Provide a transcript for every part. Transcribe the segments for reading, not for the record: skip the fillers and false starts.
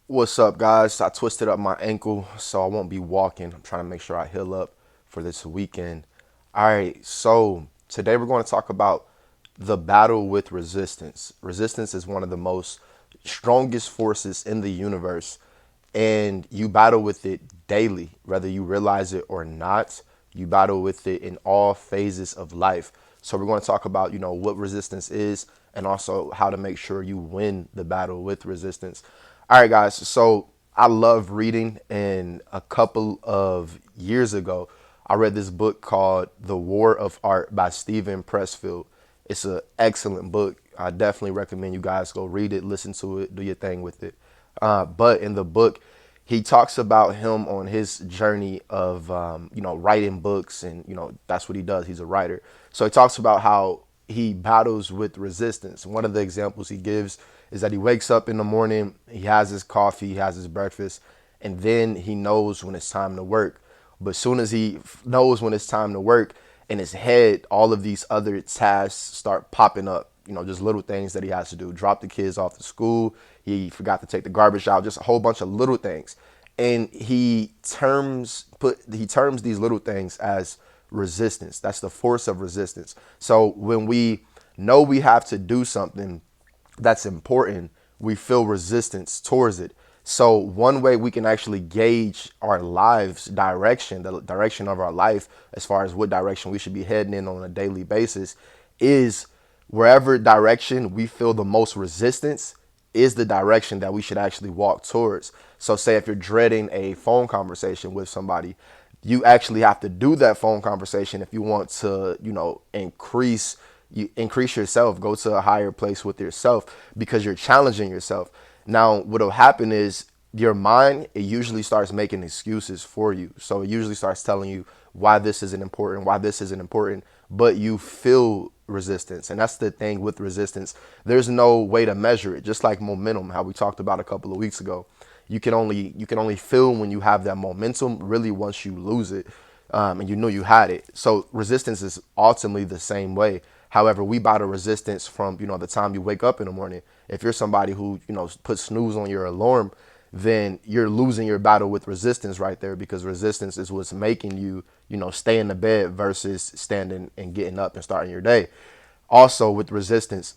What's up, guys? I twisted up my ankle, so I won't be walking. I'm trying to make sure I heal up for this weekend. All right, so today we're going to talk about the battle with resistance. Resistance is one of the most strongest forces in the universe, and you battle with it daily, whether you realize it or not. You battle with it in all phases of life. So we're going to talk about, what resistance is and also how to make sure you win the battle with resistance. All right, guys. So I love reading, and a couple of years ago, I read this book called The War of Art by Stephen Pressfield. It's an excellent book. I definitely recommend you guys go read it, listen to it, do your thing with it. But in the book, he talks about him on his journey of, writing books, and that's what he does. He's a writer. So he talks about how he battles with resistance. One of the examples he gives is that he wakes up in the morning, he has his coffee, he has his breakfast, and then he knows when it's time to work. But as soon as he knows when it's time to work, in his head, all of these other tasks start popping up. Just little things that he has to do. Drop the kids off to school. He forgot to take the garbage out. Just a whole bunch of little things. And he terms these little things as resistance. That's the force of resistance. So when we know we have to do something that's important, we feel resistance towards it. So one way we can actually gauge our lives direction, the direction of our life, as far as what direction we should be heading in on a daily basis, is wherever direction we feel the most resistance is the direction that we should actually walk towards. So say if you're dreading a phone conversation with somebody, you actually have to do that phone conversation if you want to, increase yourself, go to a higher place with yourself because you're challenging yourself. Now, what'll happen is your mind, it usually starts making excuses for you. So it usually starts telling you why this isn't important, why this isn't important, but you feel resistance. And that's the thing with resistance. There's no way to measure it, just like momentum, how we talked about a couple of weeks ago. You can only feel when you have that momentum. Really, once you lose it, and you know you had it. So resistance is ultimately the same way. However, we battle resistance from the time you wake up in the morning. If you're somebody who puts snooze on your alarm, then you're losing your battle with resistance right there, because resistance is what's making you stay in the bed versus standing and getting up and starting your day. Also, with resistance,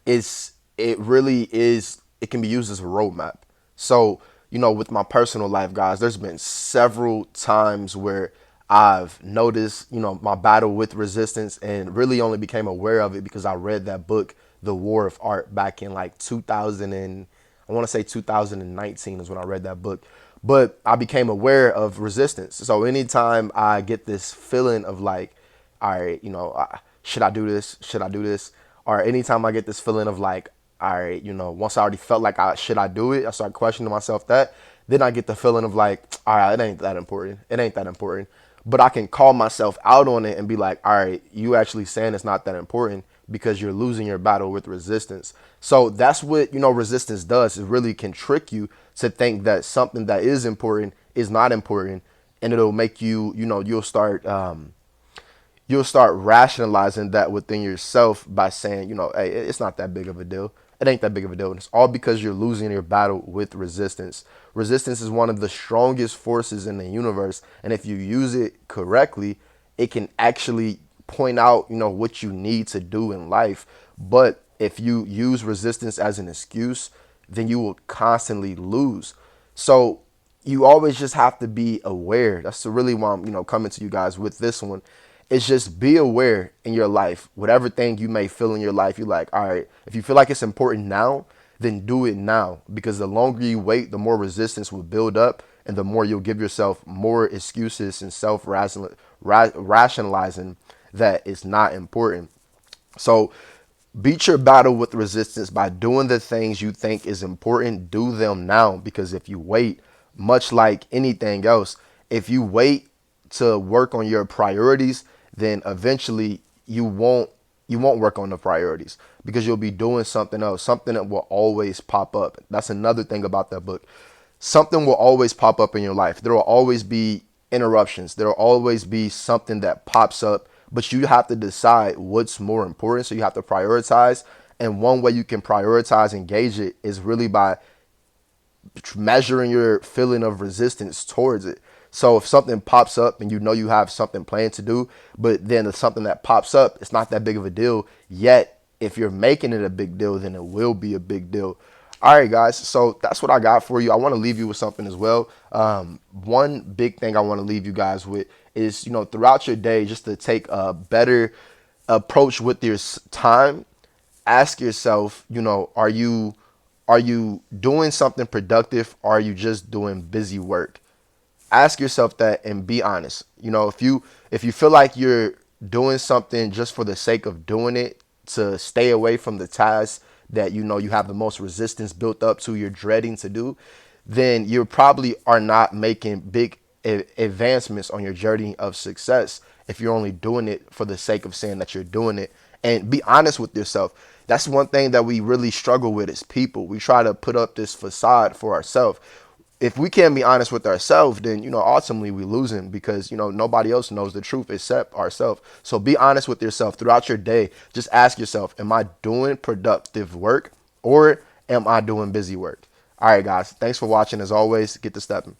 it really is, it can be used as a roadmap. So with my personal life, guys, there's been several times where I've noticed my battle with resistance, and really only became aware of it because I read that book, The War of Art, back in like 2000, and I want to say 2019 is when I read that book. But I became aware of resistance. So anytime I get this feeling of like, all right, should I do this? Should I do this? Or anytime I get this feeling of like, all right, once I already felt like should I do it, I start questioning myself that. Then I get the feeling of like, all right, it ain't that important. It ain't that important. But I can call myself out on it and be like, all right, you actually saying it's not that important because you're losing your battle with resistance. So that's what, resistance does. It really can trick you to think that something that is important is not important. And it'll make you, you'll start rationalizing that within yourself by saying, hey, it's not that big of a deal. It ain't that big of a deal. And it's all because you're losing your battle with resistance. Resistance is one of the strongest forces in the universe. And if you use it correctly, it can actually point out, what you need to do in life. But if you use resistance as an excuse, then you will constantly lose. So you always just have to be aware. That's really why I'm, coming to you guys with this one. It's just be aware in your life. Whatever thing you may feel in your life, you're like, all right, if you feel like it's important now, then do it now. Because the longer you wait, the more resistance will build up, and the more you'll give yourself more excuses and self rationalizing that it's not important. So beat your battle with resistance by doing the things you think is important. Do them now, because if you wait, much like anything else, if you wait to work on your priorities, then eventually you won't work on the priorities because you'll be doing something else, something that will always pop up. That's another thing about that book. Something will always pop up in your life. There will always be interruptions. There will always be something that pops up, but you have to decide what's more important. So you have to prioritize. And one way you can prioritize and gauge it is really by measuring your feeling of resistance towards it. So if something pops up and you know you have something planned to do, but then it's something that pops up, it's not that big of a deal. Yet, if you're making it a big deal, then it will be a big deal. All right, guys. So that's what I got for you. I want to leave you with something as well. One big thing I want to leave you guys with is, throughout your day, just to take a better approach with your time. Ask yourself, are you doing something productive, or are you just doing busy work? Ask yourself that and be honest. If you feel like you're doing something just for the sake of doing it, to stay away from the tasks that you have the most resistance built up to, you're dreading to do, then you probably are not making big advancements on your journey of success if you're only doing it for the sake of saying that you're doing it. And be honest with yourself. That's one thing that we really struggle with as people. We try to put up this facade for ourselves. If we can't be honest with ourselves, then ultimately we losing, because nobody else knows the truth except ourselves. So be honest with yourself throughout your day. Just ask yourself, am I doing productive work, or am I doing busy work? All right, guys, thanks for watching. As always, get to stepping.